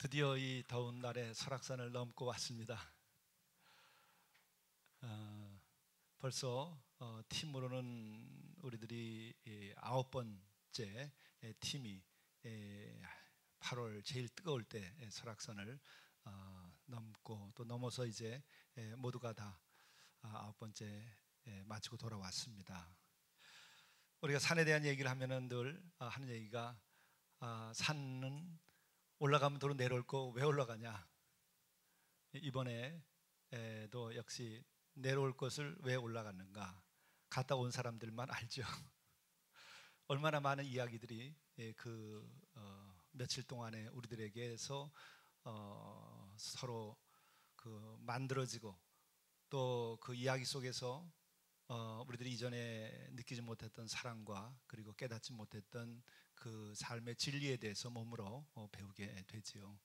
드디어 이 더운 날에 설악산을 넘고 왔습니다. 벌써 팀으로는 우리들이 9번째 팀이 8월 제일 뜨거울 때 설악산을 넘고 또 넘어서 이제 모두가 다 9번째 마치고 돌아왔습니다. 우리가 산에 대한 얘기를 하면은 늘 하는 얘기가 산은 올라가면 도로 내려올 거 왜 올라가냐. 이번에도 역시 내려올 것을 왜 올라갔는가. 갔다 온 사람들만 알죠. 얼마나 많은 이야기들이 며칠 동안에 우리들에게서 서로 만들어지고 또 그 이야기 속에서 우리들이 이전에 느끼지 못했던 사랑과 그리고 깨닫지 못했던 그 삶의 진리에 대해서 몸으로 배우게 되지요.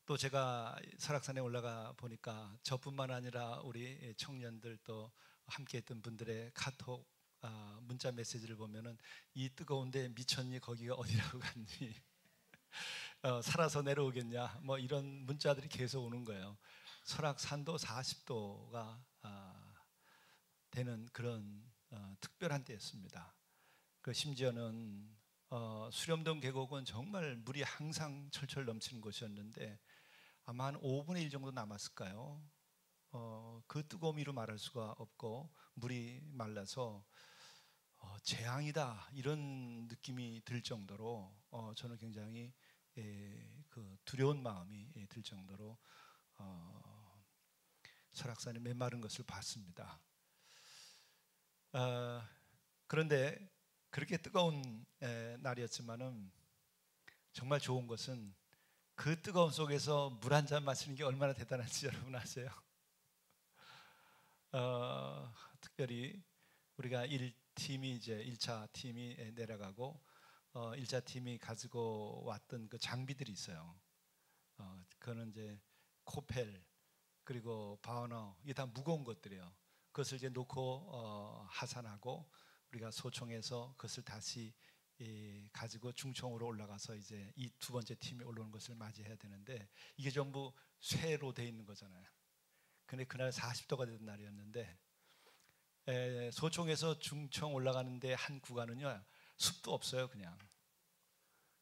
또 제가 설악산에 올라가 보니까 저뿐만 아니라 우리 청년들 또 함께했던 분들의 카톡 문자 메시지를 보면은 이 뜨거운데 미쳤니? 거기가 어디라고 갔니? 살아서 내려오겠냐? 뭐 이런 문자들이 계속 오는 거예요. 설악산도 40도가 되는 그런 특별한 때였습니다. 심지어는 수렴동 계곡은 정말 물이 항상 철철 넘치는 곳이었는데 아마 한 5분의 1 정도 남았을까요? 그 뜨거움이로 말할 수가 없고 물이 말라서 재앙이다 이런 느낌이 들 정도로 저는 굉장히 두려운 마음이 들 정도로 설악산이 메마른 것을 봤습니다. 그런데 그렇게 뜨거운 날이었지만은 정말 좋은 것은 그 뜨거움 속에서 물 한 잔 마시는 게 얼마나 대단한지 여러분 아세요? 특별히 우리가 1팀이 이제 1차 팀이 내려가고 1차 팀이 가지고 왔던 그 장비들이 있어요. 그거는 이제 코펠 그리고 바우너 이게 다 무거운 것들이에요. 그것을 이제 놓고 하산하고 우리가 소총에서 그것을 다시 가지고 중총으로 올라가서 이제 이 두 번째 팀이 올라오는 것을 맞이해야 되는데 이게 전부 쇠로 돼 있는 거잖아요. 근데 그날 40도가 되던 날이었는데 소총에서 중총 올라가는데 한 구간은요 숲도 없어요 그냥.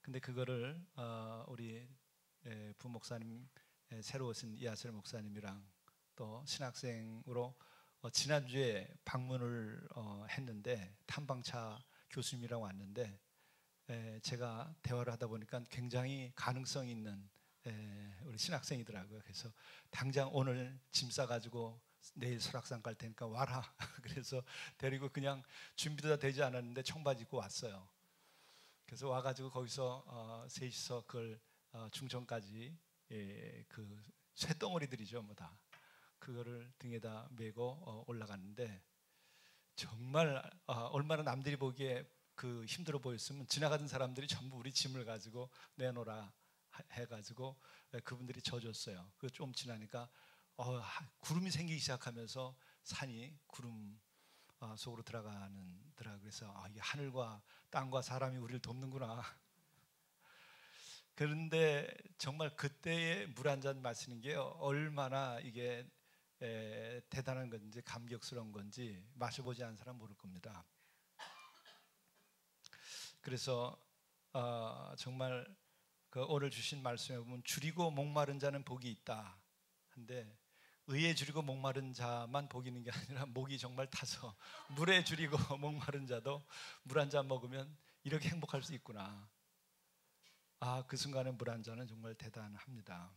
근데 그거를 우리 부목사님 새로 오신 이하철 목사님이랑 또 신학생으로 지난주에 방문을 했는데 탐방차 교수님이랑 왔는데 제가 대화를 하다 보니까 굉장히 가능성 있는 우리 신학생이더라고요. 그래서 당장 오늘 짐 싸가지고 내일 설악산 갈 테니까 와라. 그래서 데리고 그냥 준비도 다 되지 않았는데 청바지 입고 왔어요. 그래서 와가지고 거기서 셋이서 그걸 중천까지 그 쇳덩어리들이죠 뭐 다 그거를 등에다 메고 올라갔는데 정말 얼마나 남들이 보기에 그 힘들어 보였으면 지나가던 사람들이 전부 우리 짐을 가지고 내놓으라 해가지고 그분들이 져줬어요. 그 좀 지나니까 구름이 생기기 시작하면서 산이 구름 속으로 들어가는더라. 그래서 이게 하늘과 땅과 사람이 우리를 돕는구나. 그런데 정말 그때의 물 한 잔 마시는 게 얼마나 이게 대단한 건지 감격스러운 건지 마셔보지 않은 사람 모를 겁니다. 그래서 정말 그 오늘 주신 말씀에 보면 줄이고 목마른 자는 복이 있다 한데 의에 줄이고 목마른 자만 복이 있는 게 아니라 목이 정말 타서 물에 줄이고 목마른 자도 물 한 잔 먹으면 이렇게 행복할 수 있구나. 그 순간에 물 한 잔은 정말 대단합니다.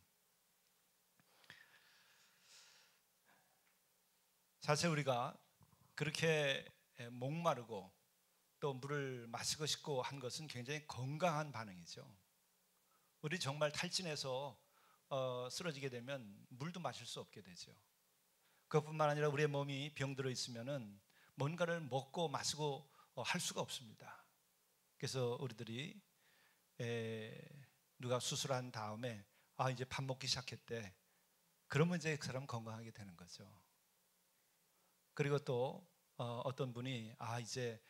사실 우리가 그렇게 목마르고 또 물을 마시고 싶고 한 것은 굉장히 건강한 반응이죠. 우리 정말 탈진해서 쓰러지게 되면 물도 마실 수 없게 되죠. 그것뿐만 아니라 우리의 몸이 병들어 있으면은 뭔가를 먹고 마시고 할 수가 없습니다. 그래서 우리들이 누가 수술한 다음에 이제 밥 먹기 시작했대. 그러면 이제 그 사람 건강하게 되는 거죠. 그리고 또 어떤 분이 이제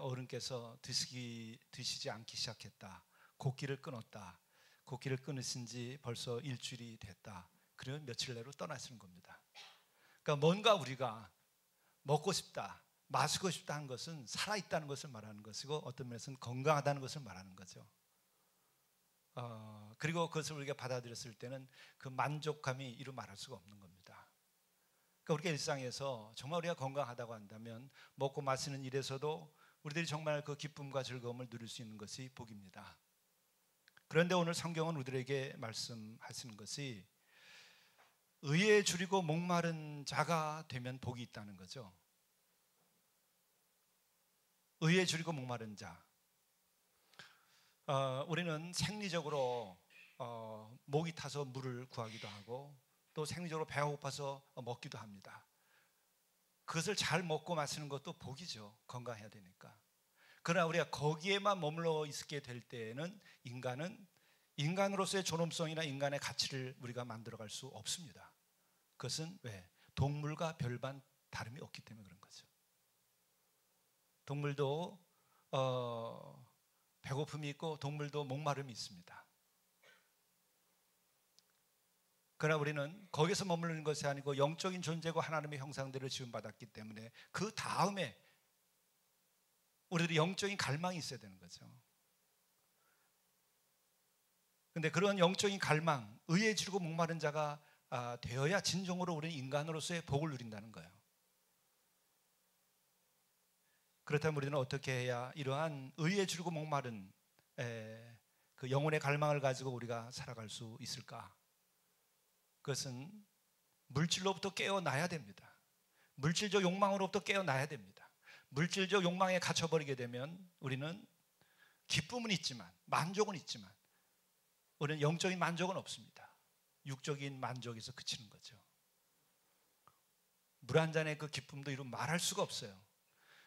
어른께서 드시지 않기 시작했다. 곡기를 끊었다. 곡기를 끊으신 지 벌써 일주일이 됐다. 그러면 며칠 내로 떠나시는 겁니다. 그러니까 뭔가 우리가 먹고 싶다, 마시고 싶다 하는 것은 살아있다는 것을 말하는 것이고 어떤 면에서는 건강하다는 것을 말하는 거죠. 그리고 그것을 우리가 받아들였을 때는 그 만족감이 이루 말할 수가 없는 겁니다. 그러니까 우리가 일상에서 정말 우리가 건강하다고 한다면 먹고 마시는 일에서도 우리들이 정말 그 기쁨과 즐거움을 누릴 수 있는 것이 복입니다. 그런데 오늘 성경은 우리들에게 말씀하시는 것이 의에 줄이고 목마른 자가 되면 복이 있다는 거죠. 의에 줄이고 목마른 자. 우리는 생리적으로 목이 타서 물을 구하기도 하고 또 생리적으로 배가 고파서 먹기도 합니다. 그것을 잘 먹고 마시는 것도 복이죠. 건강해야 되니까. 그러나 우리가 거기에만 머물러 있게 될 때에는 인간은 인간으로서의 존엄성이나 인간의 가치를 우리가 만들어갈 수 없습니다. 그것은 왜? 동물과 별반 다름이 없기 때문에 그런 거죠. 동물도 배고픔이 있고 동물도 목마름이 있습니다. 그러나 우리는 거기서 머무르는 것이 아니고 영적인 존재고 하나님의 형상대로 지음받았기 때문에 그 다음에 우리들이 영적인 갈망이 있어야 되는 거죠. 그런데 그런 영적인 갈망, 의에 줄이고 목마른 자가 되어야 진정으로 우리는 인간으로서의 복을 누린다는 거예요. 그렇다면 우리는 어떻게 해야 이러한 의에 줄이고 목마른 그 영혼의 갈망을 가지고 우리가 살아갈 수 있을까? 그것은 물질로부터 깨어나야 됩니다. 물질적 욕망으로부터 깨어나야 됩니다. 물질적 욕망에 갇혀버리게 되면 우리는 기쁨은 있지만 만족은 있지만 우리는 영적인 만족은 없습니다. 육적인 만족에서 그치는 거죠. 물 한 잔의 그 기쁨도 이루 말할 수가 없어요.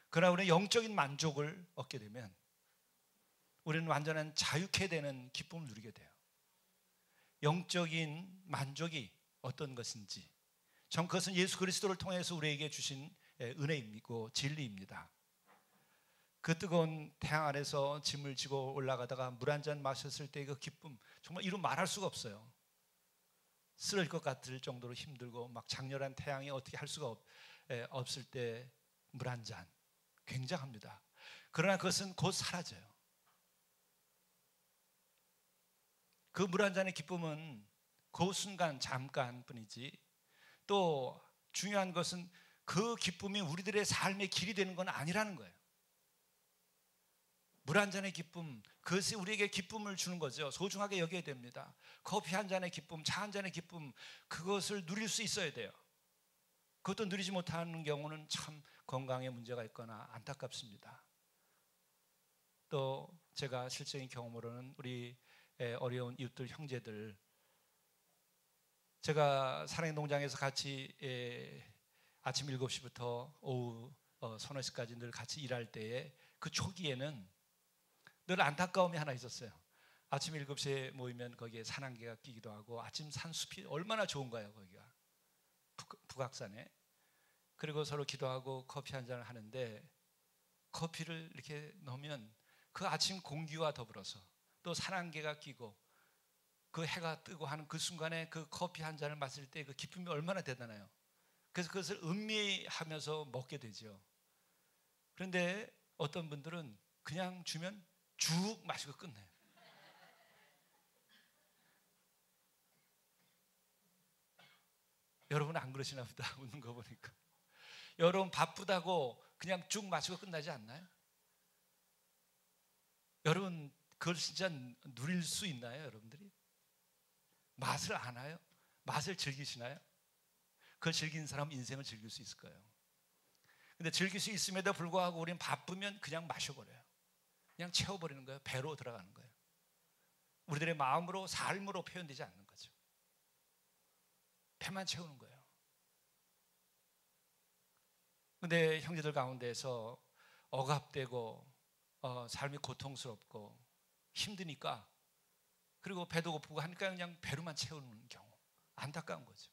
그러나 우리는 영적인 만족을 얻게 되면 우리는 완전한 자유케 되는 기쁨을 누리게 돼요. 영적인 만족이 어떤 것인지 전 그것은 예수 그리스도를 통해서 우리에게 주신 은혜이고 진리입니다. 그 뜨거운 태양 아래서 짐을 지고 올라가다가 물 한 잔 마셨을 때의 그 기쁨 정말 이루 말할 수가 없어요. 쓰러질 것 같을 정도로 힘들고 막 장렬한 태양이 어떻게 할 수가 없을 때 물 한 잔 굉장합니다. 그러나 그것은 곧 사라져요. 그 물 한 잔의 기쁨은 그 순간 잠깐뿐이지 또 중요한 것은 그 기쁨이 우리들의 삶의 길이 되는 건 아니라는 거예요. 물 한 잔의 기쁨, 그것이 우리에게 기쁨을 주는 거죠. 소중하게 여겨야 됩니다. 커피 한 잔의 기쁨, 차 한 잔의 기쁨, 그것을 누릴 수 있어야 돼요. 그것도 누리지 못하는 경우는 참 건강에 문제가 있거나 안타깝습니다. 또 제가 실적인 경험으로는 우리 어려운 이웃들 형제들, 제가 사랑의 농장에서 같이 아침 7시부터 오후 서너 시까지 늘 같이 일할 때에 그 초기에는 늘 안타까움이 하나 있었어요. 아침 7시에 모이면 거기에 산안개가 끼기도 하고 아침 산숲이 얼마나 좋은가요, 거기가. 북악산에. 그리고 서로 기도하고 커피 한 잔을 하는데 커피를 이렇게 넣으면 그 아침 공기와 더불어서 또 산안개가 끼고 그 해가 뜨고 하는 그 순간에 그 커피 한 잔을 마실 때 그 기쁨이 얼마나 대단해요. 그래서 그것을 음미하면서 먹게 되죠. 그런데 어떤 분들은 그냥 주면 쭉 마시고 끝내요. 여러분은 안 그러시나 보다. 웃는 거 보니까. 여러분 바쁘다고 그냥 쭉 마시고 끝나지 않나요? 여러분 그걸 진짜 누릴 수 있나요, 여러분들이? 맛을 아나요? 맛을 즐기시나요? 그걸 즐기는 사람은 인생을 즐길 수 있을 거예요. 근데 즐길 수 있음에도 불구하고 우리는 바쁘면 그냥 마셔버려요. 그냥 채워버리는 거예요. 배로 들어가는 거예요. 우리들의 마음으로 삶으로 표현되지 않는 거죠. 배만 채우는 거예요. 근데 형제들 가운데서 억압되고 삶이 고통스럽고 힘드니까 그리고 배도 고프고 하니까 그냥 배로만 채우는 경우 안타까운 거죠.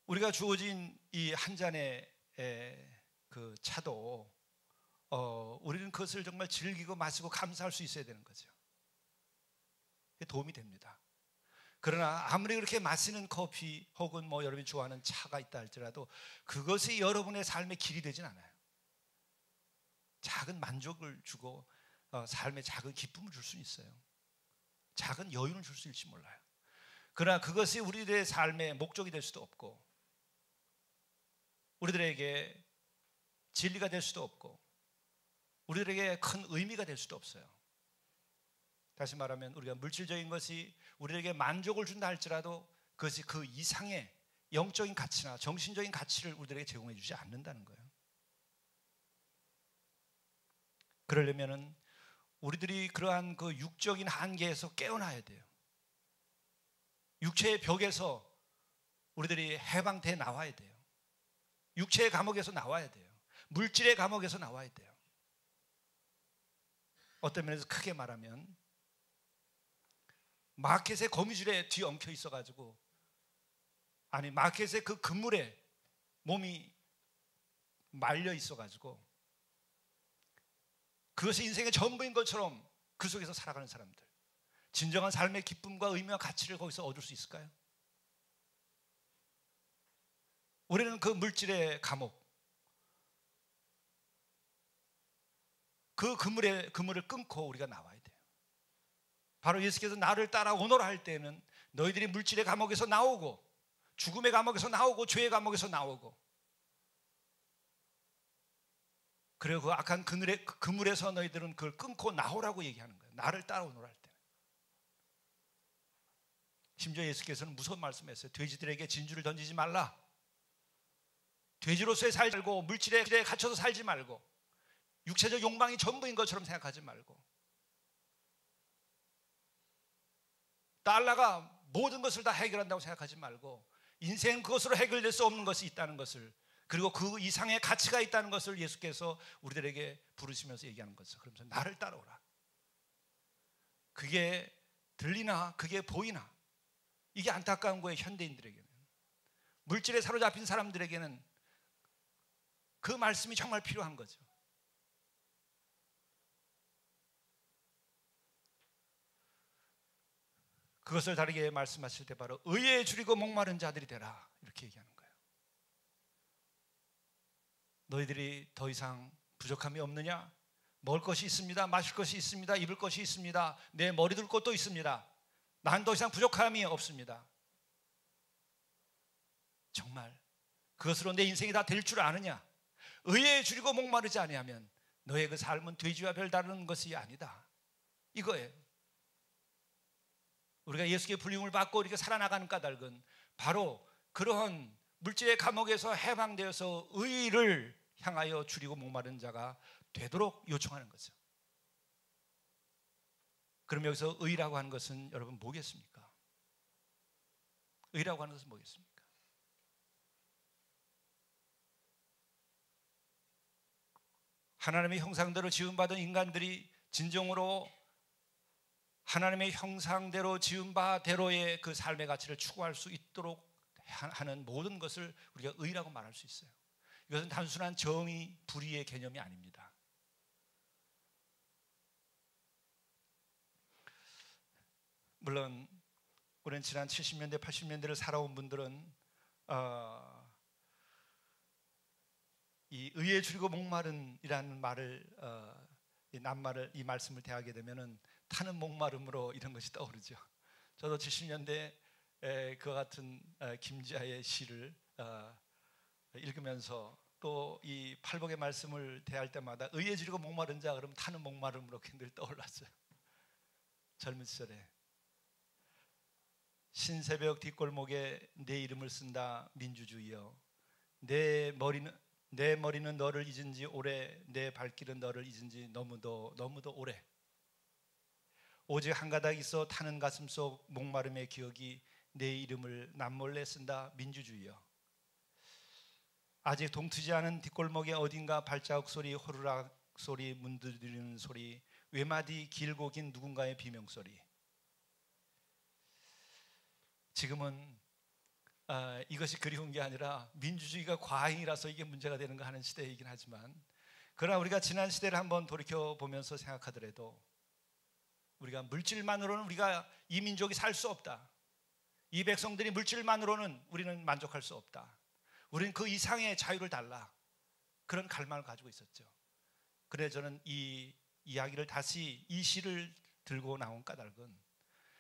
우리가 주어진 이 한 잔의 그 차도 우리는 그것을 정말 즐기고 마시고 감사할 수 있어야 되는 거죠. 그게 도움이 됩니다. 그러나 아무리 그렇게 마시는 커피 혹은 뭐 여러분이 좋아하는 차가 있다 할지라도 그것이 여러분의 삶의 길이 되진 않아요. 작은 만족을 주고 삶의 작은 기쁨을 줄 수는 있어요. 작은 여유는 줄 수 있을지 몰라요. 그러나 그것이 우리들의 삶의 목적이 될 수도 없고 우리들에게 진리가 될 수도 없고 우리들에게 큰 의미가 될 수도 없어요. 다시 말하면 우리가 물질적인 것이 우리에게 만족을 준다 할지라도 그것이 그 이상의 영적인 가치나 정신적인 가치를 우리들에게 제공해 주지 않는다는 거예요. 그러려면은 우리들이 그러한 그 육적인 한계에서 깨어나야 돼요. 육체의 벽에서 우리들이 해방돼 나와야 돼요. 육체의 감옥에서 나와야 돼요. 물질의 감옥에서 나와야 돼요. 어떤 면에서 크게 말하면 마켓의 거미줄에 뒤엉켜 있어가지고 마켓의 그 그물에 몸이 말려 있어가지고 그것이 인생의 전부인 것처럼 그 속에서 살아가는 사람들, 진정한 삶의 기쁨과 의미와 가치를 거기서 얻을 수 있을까요? 우리는 그 물질의 감옥, 그 그물을 끊고 우리가 나와야 돼요. 바로 예수께서 나를 따라오너라 할 때는 너희들이 물질의 감옥에서 나오고 죽음의 감옥에서 나오고 죄의 감옥에서 나오고 그리고 그 악한 그물에서 너희들은 그걸 끊고 나오라고 얘기하는 거예요. 나를 따라오너라 할 때는. 심지어 예수께서는 무서운 말씀했어요. 돼지들에게 진주를 던지지 말라. 돼지로서의 살지 말고 물질에 갇혀서 살지 말고 육체적 욕망이 전부인 것처럼 생각하지 말고 달러가 모든 것을 다 해결한다고 생각하지 말고 인생 그것으로 해결될 수 없는 것이 있다는 것을 그리고 그 이상의 가치가 있다는 것을 예수께서 우리들에게 부르시면서 얘기하는 거죠. 그러면서 나를 따라오라. 그게 들리나 그게 보이나 이게 안타까운 거예요. 현대인들에게는. 물질에 사로잡힌 사람들에게는 그 말씀이 정말 필요한 거죠. 그것을 다르게 말씀하실 때 바로 의에 줄이고 목마른 자들이 되라 이렇게 얘기하는 거예요. 너희들이 더 이상 부족함이 없느냐? 먹을 것이 있습니다. 마실 것이 있습니다. 입을 것이 있습니다. 내 머리 둘 곳도 있습니다. 난 더 이상 부족함이 없습니다. 정말 그것으로 내 인생이 다 될 줄 아느냐? 의에 줄이고 목마르지 아니하면 너의 그 삶은 돼지와 별다른 것이 아니다. 이거예요. 우리가 예수의 불림을 받고 이렇게 살아나가는 까닭은 바로 그러한 물질의 감옥에서 해방되어서 의를 향하여 줄이고 목마른 자가 되도록 요청하는 거죠. 그럼 여기서 의라고 하는 것은 여러분 뭐겠습니까? 의라고 하는 것은 뭐겠습니까? 하나님의 형상대로 지음받은 인간들이 진정으로 하나님의 형상대로 지은 바대로의 그 삶의 가치를 추구할 수 있도록 하는 모든 것을 우리가 의라고 말할 수 있어요. 이것은 단순한 정의, 불의의 개념이 아닙니다. 물론 우리는 지난 70년대, 80년대를 살아온 분들은 이 의에 줄이고 목마른이라는 말을 이 말씀을 대하게 되면은 타는 목마름으로 이런 것이 떠오르죠. 저도 70년대 그와 같은 김지아의 시를 읽으면서 또 이 팔복의 말씀을 대할 때마다 의에 줄이고 목마른 자 그러면 타는 목마름으로 늘 떠올랐어요. 젊은 시절에 신새벽 뒷골목에 내 이름을 쓴다 민주주의여 내 머리는 너를 잊은 지 오래 내 발길은 너를 잊은 지 너무도 오래 오직 한 가닥 있어 타는 가슴 속 목마름의 기억이 내 이름을 남몰래 쓴다 민주주의여 아직 동트지 않은 뒷골목의 어딘가 발자국 소리 호루라기 소리 문드리는 소리 외마디 길고 긴 누군가의 비명소리 지금은 이것이 그리운 게 아니라 민주주의가 과잉이라서 이게 문제가 되는가 하는 시대이긴 하지만 그러나 우리가 지난 시대를 한번 돌이켜 보면서 생각하더라도 우리가 물질만으로는 우리가 이 민족이 살 수 없다. 이 백성들이 물질만으로는 우리는 만족할 수 없다. 우리는 그 이상의 자유를 달라. 그런 갈망을 가지고 있었죠. 그래서 저는 이 이야기를 다시 이 시를 들고 나온 까닭은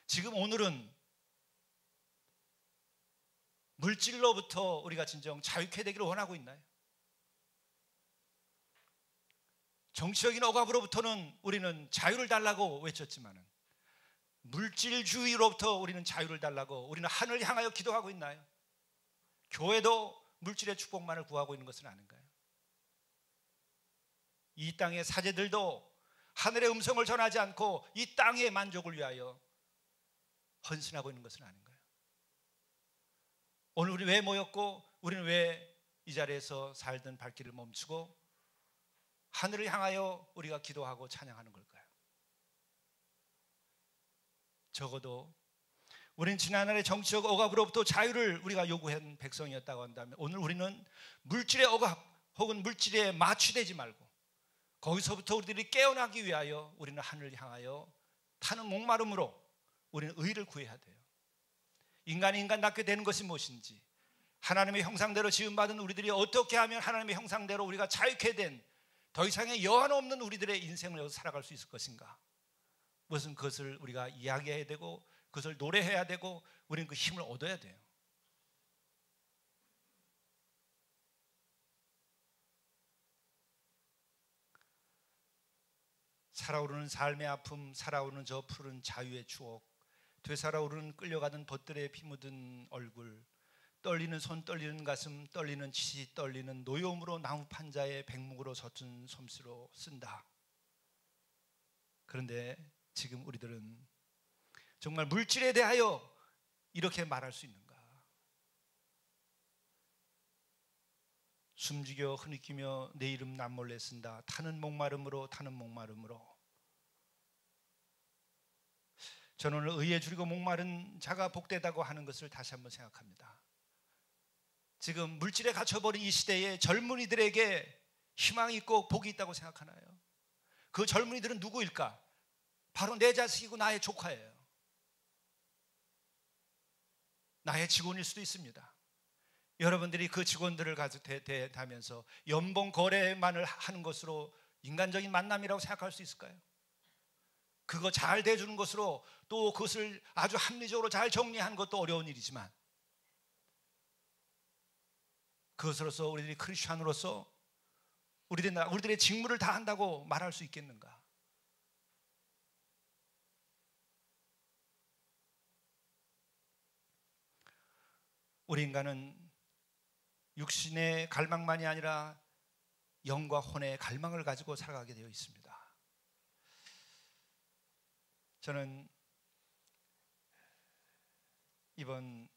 지금 오늘은 물질로부터 우리가 진정 자유케 되기를 원하고 있나요? 정치적인 억압으로부터는 우리는 자유를 달라고 외쳤지만은 물질주의로부터 우리는 자유를 달라고 우리는 하늘을 향하여 기도하고 있나요? 교회도 물질의 축복만을 구하고 있는 것은 아닌가요? 이 땅의 사제들도 하늘의 음성을 전하지 않고 이 땅의 만족을 위하여 헌신하고 있는 것은 아닌가요? 오늘 우리 왜 모였고 우리는 왜 이 자리에서 살던 발길을 멈추고 하늘을 향하여 우리가 기도하고 찬양하는 걸까요? 적어도 우리는 지난날의 정치적 억압으로부터 자유를 우리가 요구한 백성이었다고 한다면 오늘 우리는 물질의 억압 혹은 물질에 마취되지 말고 거기서부터 우리들이 깨어나기 위하여 우리는 하늘을 향하여 타는 목마름으로 우리는 의를 구해야 돼요. 인간이 인간답게 되는 것이 무엇인지, 하나님의 형상대로 지음받은 우리들이 어떻게 하면 하나님의 형상대로 우리가 자유케 된 더 이상의 여한 없는 우리들의 인생을 여기서 살아갈 수 있을 것인가? 무슨 그것을 우리가 이야기해야 되고 그것을 노래해야 되고 우리는 그 힘을 얻어야 돼요. 살아오르는 삶의 아픔, 살아오르는 저 푸른 자유의 추억, 되살아오르는 끌려가던 벗들의 피 묻은 얼굴, 떨리는 손, 떨리는 가슴, 떨리는 치시, 떨리는 노여움으로 나무 판자에 백묵으로 젖은 솜씨로 쓴다. 그런데 지금 우리들은 정말 물질에 대하여 이렇게 말할 수 있는가? 숨죽여 흐느끼며 내 이름 남몰래 쓴다. 타는 목마름으로, 타는 목마름으로. 저는 오늘 의에 줄이고 목마른 자가 복되다고 하는 것을 다시 한번 생각합니다. 지금 물질에 갇혀버린 이 시대에 젊은이들에게 희망이 있고 복이 있다고 생각하나요? 그 젊은이들은 누구일까? 바로 내 자식이고 나의 조카예요. 나의 직원일 수도 있습니다. 여러분들이 그 직원들을 가지고 대하면서 연봉 거래만을 하는 것으로 인간적인 만남이라고 생각할 수 있을까요? 그거 잘 대주는 것으로 또 그것을 아주 합리적으로 잘 정리하는 것도 어려운 일이지만 그것으로서 우리들이 크리스찬으로서 우리들의 직무를 다 한다고 말할 수 있겠는가? 우리 인간은 육신의 갈망만이 아니라 영과 혼의 갈망을 가지고 살아가게 되어 있습니다. 저는 이번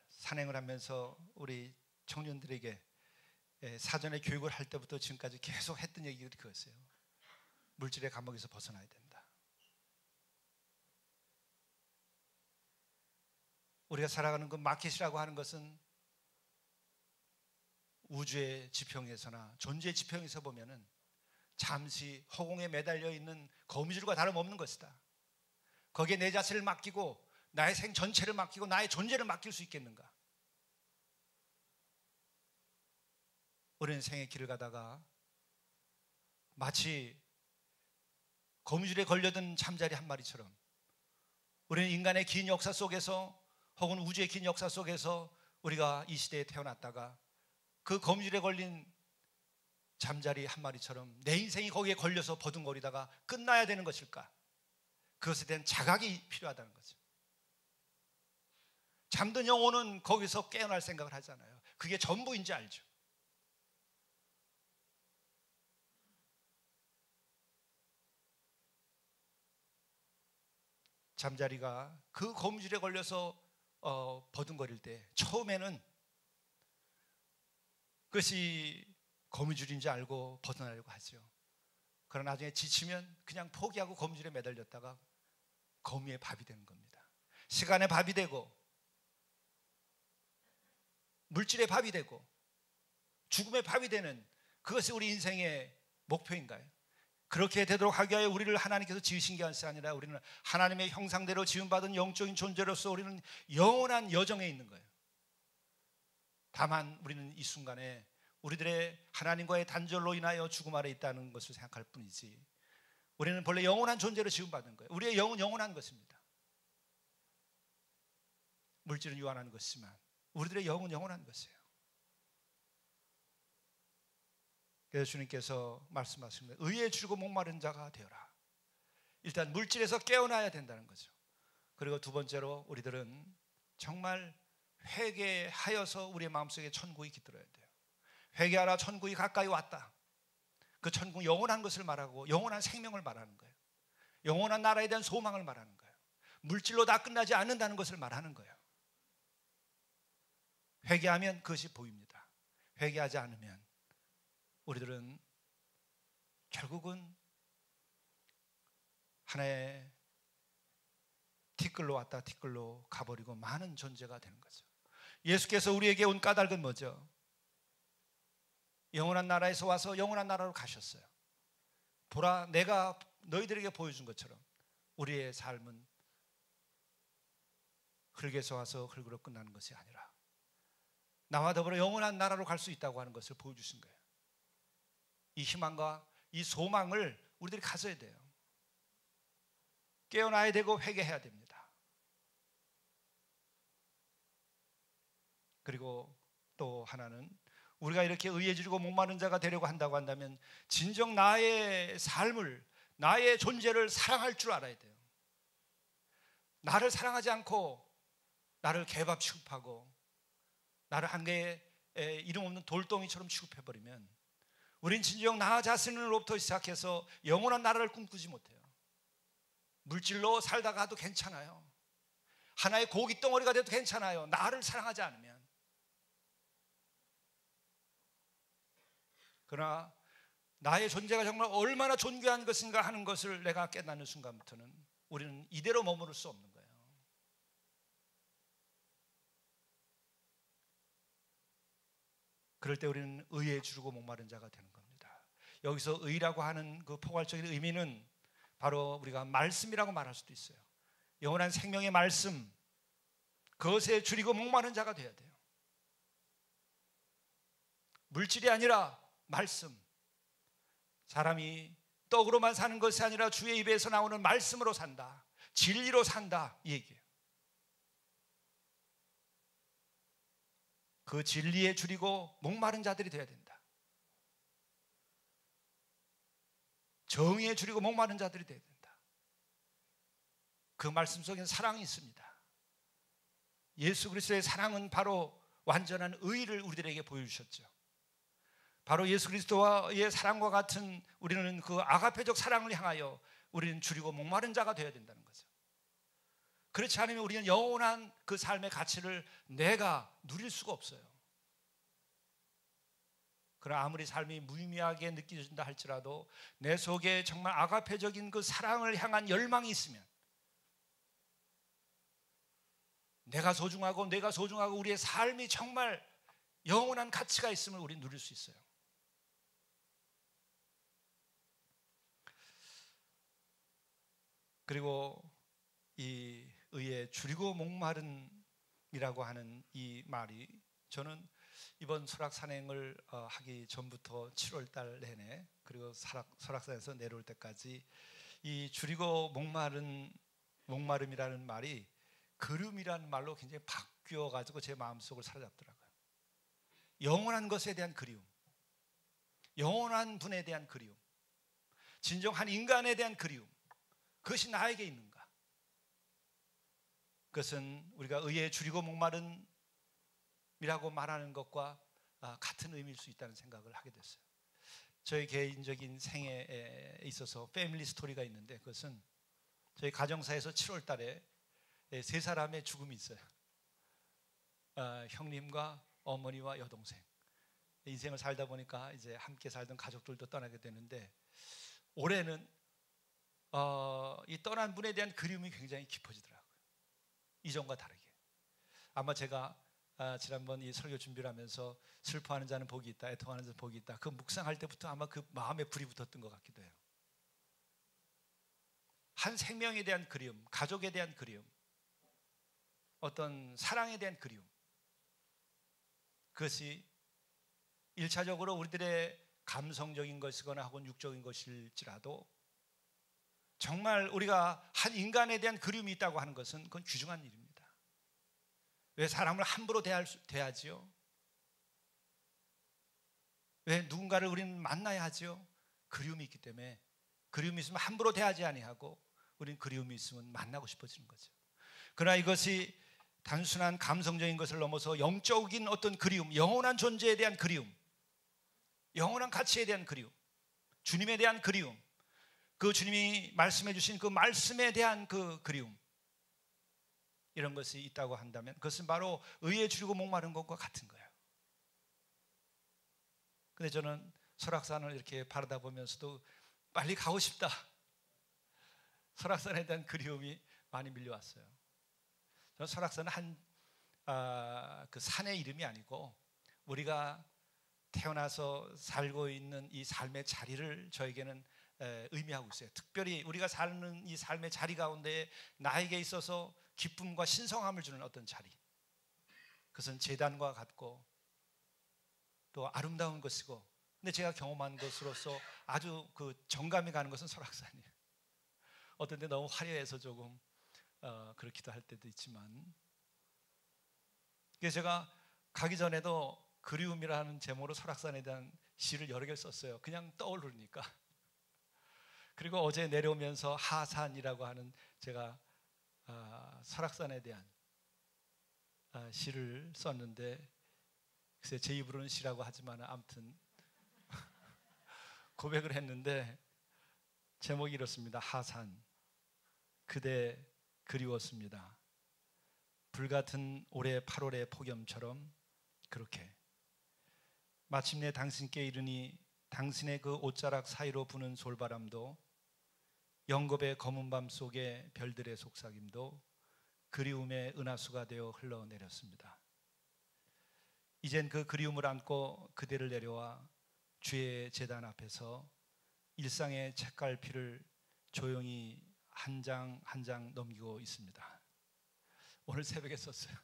산행을 하면서 우리 청년들에게 사전에 교육을 할 때부터 지금까지 계속 했던 얘기가 그거였어요. 물질의 감옥에서 벗어나야 된다. 우리가 살아가는 그 마켓이라고 하는 것은 우주의 지평에서나 존재의 지평에서 보면은 잠시 허공에 매달려 있는 거미줄과 다름없는 것이다. 거기에 내 자신을 맡기고 나의 생 전체를 맡기고 나의 존재를 맡길 수 있겠는가? 우리는 생의 길을 가다가 마치 거미줄에 걸려든 잠자리 한 마리처럼 우리는 인간의 긴 역사 속에서 혹은 우주의 긴 역사 속에서 우리가 이 시대에 태어났다가 그 거미줄에 걸린 잠자리 한 마리처럼 내 인생이 거기에 걸려서 버둥거리다가 끝나야 되는 것일까? 그것에 대한 자각이 필요하다는 거죠. 잠든 영혼은 거기서 깨어날 생각을 하잖아요. 그게 전부인지 알죠. 잠자리가 그 거미줄에 걸려서 버둥거릴 때 처음에는 그것이 거미줄인지 알고 벗어나려고 하죠. 그러나 나중에 지치면 그냥 포기하고 거미줄에 매달렸다가 거미의 밥이 되는 겁니다. 시간의 밥이 되고 물질의 밥이 되고 죽음의 밥이 되는 그것이 우리 인생의 목표인가요? 그렇게 되도록 하기 위하여 우리를 하나님께서 지으신 것이 아니라 우리는 하나님의 형상대로 지음받은 영적인 존재로서 우리는 영원한 여정에 있는 거예요. 다만 우리는 이 순간에 우리들의 하나님과의 단절로 인하여 죽음 아래 있다는 것을 생각할 뿐이지, 우리는 본래 영원한 존재로 지음받은 거예요. 우리의 영은 영원한 것입니다. 물질은 유한한 것이지만 우리들의 영은 영원한 것이에요. 그래서 주님께서 말씀하십니다. 의에 줄이고 목마른 자가 되어라. 일단 물질에서 깨어나야 된다는 거죠. 그리고 두 번째로 우리들은 정말 회개하여서 우리의 마음속에 천국이 깃들어야 돼요. 회개하라, 천국이 가까이 왔다. 그 천국 영원한 것을 말하고 영원한 생명을 말하는 거예요. 영원한 나라에 대한 소망을 말하는 거예요. 물질로 다 끝나지 않는다는 것을 말하는 거예요. 회개하면 그것이 보입니다. 회개하지 않으면 우리들은 결국은 하나의 티끌로 왔다 티끌로 가버리고 많은 존재가 되는 거죠. 예수께서 우리에게 온 까닭은 뭐죠? 영원한 나라에서 와서 영원한 나라로 가셨어요. 보라, 내가 너희들에게 보여준 것처럼 우리의 삶은 흙에서 와서 흙으로 끝나는 것이 아니라 나와 더불어 영원한 나라로 갈 수 있다고 하는 것을 보여주신 거예요. 이 희망과 이 소망을 우리들이 가져야 돼요. 깨어나야 되고 회개해야 됩니다. 그리고 또 하나는 우리가 이렇게 의에 줄이고 목마른 자가 되려고 한다고 한다면 진정 나의 삶을, 나의 존재를 사랑할 줄 알아야 돼요. 나를 사랑하지 않고 나를 개밥 취급하고 나를 한 개의 이름 없는 돌덩이처럼 취급해버리면 우린 진정 나 자신으로부터 시작해서 영원한 나라를 꿈꾸지 못해요. 물질로 살다가도 괜찮아요. 하나의 고기 덩어리가 돼도 괜찮아요. 나를 사랑하지 않으면. 그러나 나의 존재가 정말 얼마나 존귀한 것인가 하는 것을 내가 깨닫는 순간부터는 우리는 이대로 머무를 수 없는 거예요. 그럴 때 우리는 의에 줄이고 목마른 자가 되는 겁니다. 여기서 의라고 하는 그 포괄적인 의미는 바로 우리가 말씀이라고 말할 수도 있어요. 영원한 생명의 말씀, 그것에 줄이고 목마른 자가 되어야 돼요. 물질이 아니라 말씀. 사람이 떡으로만 사는 것이 아니라 주의 입에서 나오는 말씀으로 산다, 진리로 산다, 이 얘기예요. 그 진리에 줄이고 목마른 자들이 되어야 된다. 정의에 줄이고 목마른 자들이 되어야 된다. 그 말씀 속에는 사랑이 있습니다. 예수 그리스도의 사랑은 바로 완전한 의를 우리들에게 보여주셨죠. 바로 예수 그리스도와의 사랑과 같은 우리는 그 아가페적 사랑을 향하여 우리는 줄이고 목마른 자가 되어야 된다는 거죠. 그렇지 않으면 우리는 영원한 그 삶의 가치를 내가 누릴 수가 없어요. 그러나 아무리 삶이 무의미하게 느껴진다 할지라도 내 속에 정말 아가페적인 그 사랑을 향한 열망이 있으면 내가 소중하고 우리의 삶이 정말 영원한 가치가 있음을 우리는 누릴 수 있어요. 그리고 이 의에 줄이고 목마른이라고 하는 이 말이 저는 이번 설악산행을 하기 전부터 7월 달 내내 그리고 설악산에서 내려올 때까지 이 줄이고 목마름이라는 말이 그름이라는 말로 굉장히 바뀌어가지고 제 마음속을 사로잡더라고요. 영원한 것에 대한 그리움, 영원한 분에 대한 그리움, 진정한 인간에 대한 그리움, 그것이 나에게 있는가? 그것은 우리가 의에 줄이고 목마름이라고 말하는 것과 같은 의미일 수 있다는 생각을 하게 됐어요. 저희 개인적인 생애에 있어서 패밀리 스토리가 있는데 그것은 저희 가정사에서 7월 달에 세 사람의 죽음이 있어요. 형님과 어머니와 여동생. 인생을 살다 보니까 이제 함께 살던 가족들도 떠나게 되는데 올해는 이 떠난 분에 대한 그리움이 굉장히 깊어지더라고요. 이전과 다르게. 아마 제가 지난번 이 설교 준비를 하면서 슬퍼하는 자는 복이 있다, 애통하는 자는 복이 있다, 그 묵상할 때부터 아마 그 마음에 불이 붙었던 것 같기도 해요. 한 생명에 대한 그리움, 가족에 대한 그리움, 어떤 사랑에 대한 그리움, 그것이 1차적으로 우리들의 감성적인 것이거나 혹은 육적인 것일지라도 정말 우리가 한 인간에 대한 그리움이 있다고 하는 것은 그건 귀중한 일입니다. 왜 사람을 함부로 대하지요? 왜 누군가를 우리는 만나야 하지요? 그리움이 있기 때문에. 그리움이 있으면 함부로 대하지 아니하고 우리는 그리움이 있으면 만나고 싶어지는 거죠. 그러나 이것이 단순한 감성적인 것을 넘어서 영적인 어떤 그리움, 영원한 존재에 대한 그리움, 영원한 가치에 대한 그리움, 주님에 대한 그리움, 그 주님이 말씀해 주신 그 말씀에 대한 그 그리움, 이런 것이 있다고 한다면 그것은 바로 의에 주리고 목마른 것과 같은 거예요. 근데 저는 설악산을 이렇게 바라다 보면서도 빨리 가고 싶다. 설악산에 대한 그리움이 많이 밀려왔어요. 저는 설악산은 그 산의 이름이 아니고 우리가 태어나서 살고 있는 이 삶의 자리를 저에게는 의미하고 있어요. 특별히 우리가 사는 이 삶의 자리 가운데 나에게 있어서 기쁨과 신성함을 주는 어떤 자리, 그것은 제단과 같고 또 아름다운 것이고, 근데 제가 경험한 것으로서 아주 그 정감이 가는 것은 설악산이에요. 어떤 때 너무 화려해서 조금 그렇기도 할 때도 있지만, 그래서 제가 가기 전에도 그리움이라는 제목으로 설악산에 대한 시를 여러 개를 썼어요. 그냥 떠오르니까. 그리고 어제 내려오면서 하산이라고 하는 제가 설악산에 대한 시를 썼는데, 글쎄 제 입으로는 시라고 하지만 아무튼 고백을 했는데 제목이 이렇습니다. 하산. 그대 그리웠습니다. 불같은 올해 8월의 폭염처럼 그렇게 마침내 당신께 이르니 당신의 그 옷자락 사이로 부는 솔바람도 영겁의 검은 밤 속에 별들의 속삭임도 그리움의 은하수가 되어 흘러내렸습니다. 이젠 그 그리움을 안고 그대를 내려와 주의 제단 앞에서 일상의 책갈피를 조용히 한 장 한 장 넘기고 있습니다. 오늘 새벽에 썼어요.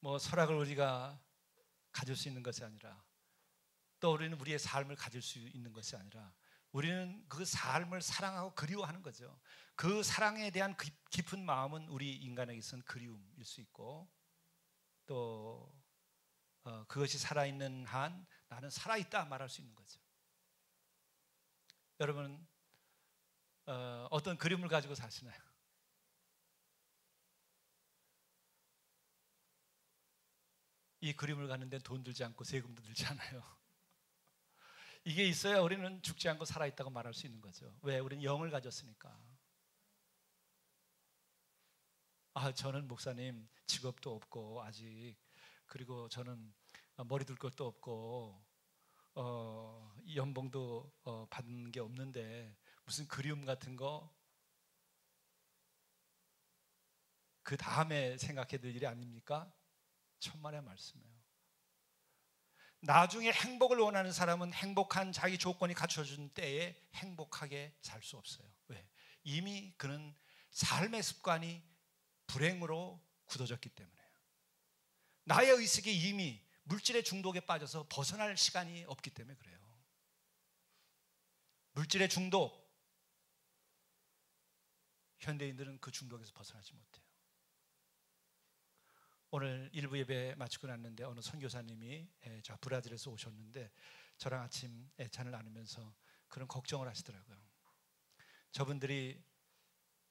뭐 설악을 우리가 가질 수 있는 것이 아니라, 또 우리는 우리의 삶을 가질 수 있는 것이 아니라 우리는 그 삶을 사랑하고 그리워하는 거죠. 그 사랑에 대한 깊은 마음은 우리 인간에게서는 그리움일 수 있고, 또 그것이 살아있는 한 나는 살아있다 말할 수 있는 거죠. 여러분 어떤 그림을 가지고 사시나요? 이 그림을 가는 데는 돈 들지 않고 세금도 들지 않아요. 이게 있어야 우리는 죽지 않고 살아있다고 말할 수 있는 거죠. 왜? 우리는 영을 가졌으니까. 저는 목사님 직업도 없고 아직, 그리고 저는 머리 둘 것도 없고 연봉도 받는 게 없는데 무슨 그리움 같은 거 그 다음에 생각해야 될 일이 아닙니까? 천만의 말씀이에요. 나중에 행복을 원하는 사람은 행복한 자기 조건이 갖춰진 때에 행복하게 살 수 없어요. 왜? 이미 그는 삶의 습관이 불행으로 굳어졌기 때문에요. 나의 의식이 이미 물질의 중독에 빠져서 벗어날 시간이 없기 때문에 그래요. 물질의 중독, 현대인들은 그 중독에서 벗어나지 못해요. 오늘 일부 예배 마치고 났는데 어느 선교사님이 저 브라질에서 오셨는데 저랑 아침 애찬을 나누면서 그런 걱정을 하시더라고요. 저분들이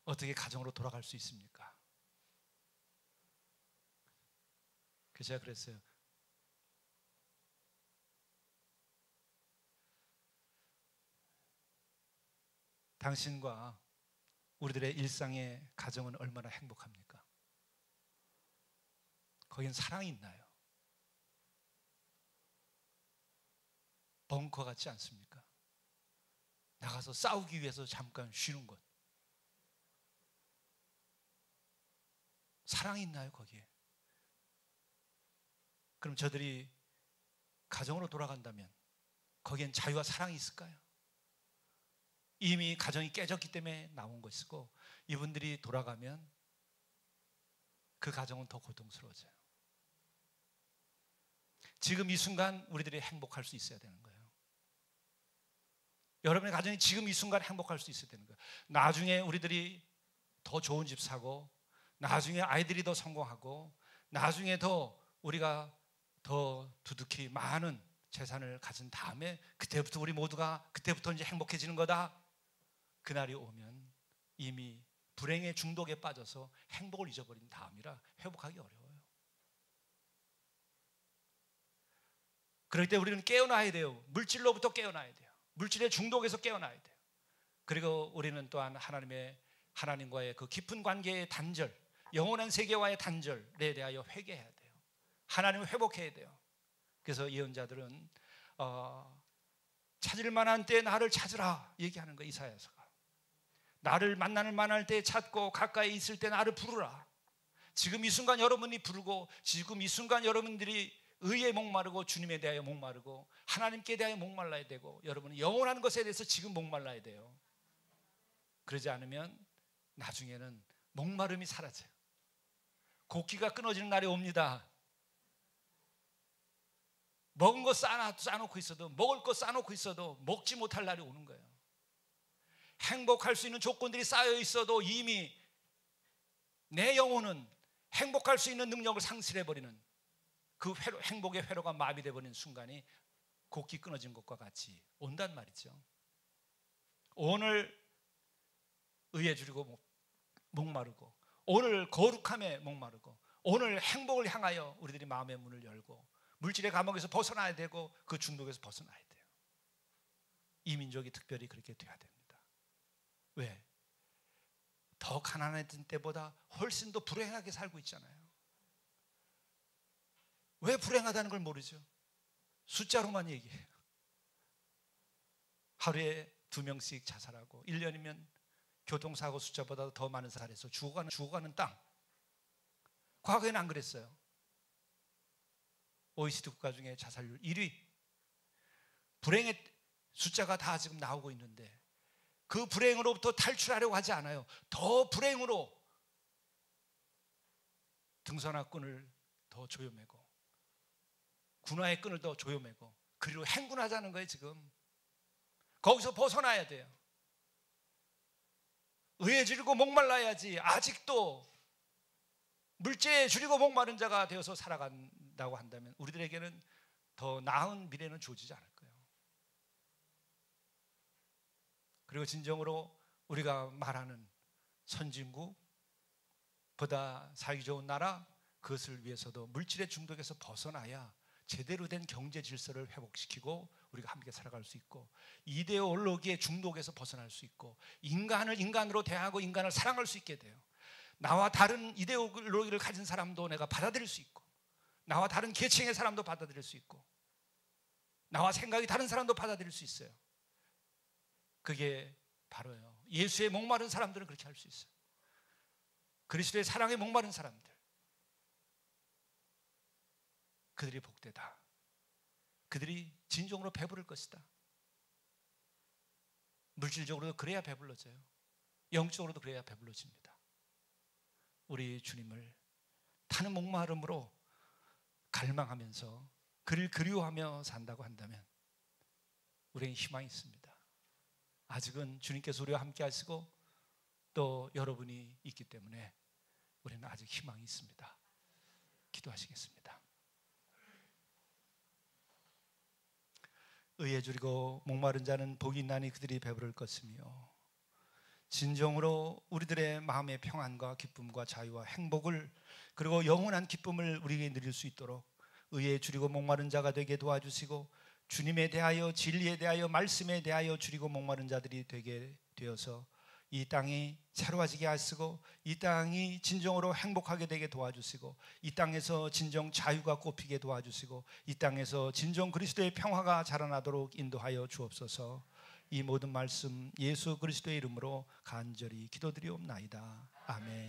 어떻게 가정으로 돌아갈 수 있습니까? 그래서 제가 그랬어요. 당신과 우리들의 일상의 가정은 얼마나 행복합니까? 거긴 사랑이 있나요? 벙커 같지 않습니까? 나가서 싸우기 위해서 잠깐 쉬는 것. 사랑이 있나요, 거기에? 그럼 저들이 가정으로 돌아간다면 거기엔 자유와 사랑이 있을까요? 이미 가정이 깨졌기 때문에 나온 것이고, 이분들이 돌아가면 그 가정은 더 고통스러워져요. 지금 이 순간 우리들이 행복할 수 있어야 되는 거예요. 여러분의 가정이 지금 이 순간 행복할 수 있어야 되는 거예요. 나중에 우리들이 더 좋은 집 사고, 나중에 아이들이 더 성공하고, 나중에 더 우리가 더 두둑히 많은 재산을 가진 다음에 그때부터 우리 모두가 그때부터 이제 행복해지는 거다. 그날이 오면 이미 불행의 중독에 빠져서 행복을 잊어버린 다음이라 회복하기 어려워요. 그럴 때 우리는 깨어나야 돼요. 물질로부터 깨어나야 돼요. 물질의 중독에서 깨어나야 돼요. 그리고 우리는 또한 하나님과의 그 깊은 관계의 단절, 영원한 세계와의 단절에 대하여 회개해야 돼요. 하나님을 회복해야 돼요. 그래서 예언자들은 찾을 만한 때에 나를 찾으라 얘기하는 거예요. 이사야서가. 나를 만날 때 찾고 가까이 있을 때 나를 부르라. 지금 이 순간 여러분이 부르고, 지금 이 순간 여러분들이 의에 목마르고 주님에 대하여 목마르고 하나님께 대하여 목말라야 되고, 여러분은 영원한 것에 대해서 지금 목말라야 돼요. 그러지 않으면 나중에는 목마름이 사라져요. 곡기가 끊어지는 날이 옵니다. 먹은 거 싸놓고 있어도, 먹을 거 싸놓고 있어도 먹지 못할 날이 오는 거예요. 행복할 수 있는 조건들이 쌓여 있어도 이미 내 영혼은 행복할 수 있는 능력을 상실해버리는 그 행복의 회로가 마비되어 버리는 순간이 곡기 끊어진 것과 같이 온단 말이죠. 오늘 의에 줄이고 목마르고, 오늘 거룩함에 목마르고, 오늘 행복을 향하여 우리들이 마음의 문을 열고 물질의 감옥에서 벗어나야 되고 그 중독에서 벗어나야 돼요. 이 민족이 특별히 그렇게 돼야 됩니다. 왜? 더 가난했던 때보다 훨씬 더 불행하게 살고 있잖아요. 왜 불행하다는 걸 모르죠? 숫자로만 얘기해요. 하루에 2명씩 자살하고 1년이면 교통사고 숫자보다 더 많은 사례에서 죽어가는 땅. 과거에는 안 그랬어요. OECD 국가 중에 자살률 1위. 불행의 숫자가 다 지금 나오고 있는데 그 불행으로부터 탈출하려고 하지 않아요. 더 불행으로 등선화 끈을 더 조여매고 군화의 끈을 더 조여매고 그리고 행군하자는 거예요. 지금 거기서 벗어나야 돼요. 의에 줄이고 목말라야지. 아직도 물질에 줄이고 목마른 자가 되어서 살아간다고 한다면 우리들에게는 더 나은 미래는 주어지지 않을 거예요. 그리고 진정으로 우리가 말하는 선진국, 보다 살기 좋은 나라, 그것을 위해서도 물질의 중독에서 벗어나야 제대로 된 경제 질서를 회복시키고 우리가 함께 살아갈 수 있고, 이데올로기의 중독에서 벗어날 수 있고, 인간을 인간으로 대하고 인간을 사랑할 수 있게 돼요. 나와 다른 이데올로기를 가진 사람도 내가 받아들일 수 있고, 나와 다른 계층의 사람도 받아들일 수 있고, 나와 생각이 다른 사람도 받아들일 수 있어요. 그게 바로요, 예수의 목마른 사람들은 그렇게 할 수 있어요. 그리스도의 사랑에 목마른 사람들, 그들이 복되다. 그들이 진정으로 배부를 것이다. 물질적으로도 그래야 배불러져요. 영적으로도 그래야 배불러집니다. 우리 주님을 타는 목마름으로 갈망하면서 그를 그리워하며 산다고 한다면 우리에게 희망이 있습니다. 아직은 주님께서 우리와 함께 하시고 또 여러분이 있기 때문에 우리는 아직 희망이 있습니다. 기도하시겠습니다. 의에 줄이고 목마른 자는 복이 있나니 그들이 배부를 것이며, 진정으로 우리들의 마음의 평안과 기쁨과 자유와 행복을, 그리고 영원한 기쁨을 우리에게 누릴 수 있도록 의에 줄이고 목마른 자가 되게 도와주시고, 주님에 대하여, 진리에 대하여, 말씀에 대하여 줄이고 목마른 자들이 되게 되어서 이 땅이 새로워지게 하시고 이 땅이 진정으로 행복하게 되게 도와주시고 이 땅에서 진정 자유가 꽃피게 도와주시고 이 땅에서 진정 그리스도의 평화가 자라나도록 인도하여 주옵소서. 이 모든 말씀 예수 그리스도의 이름으로 간절히 기도드리옵나이다. 아멘.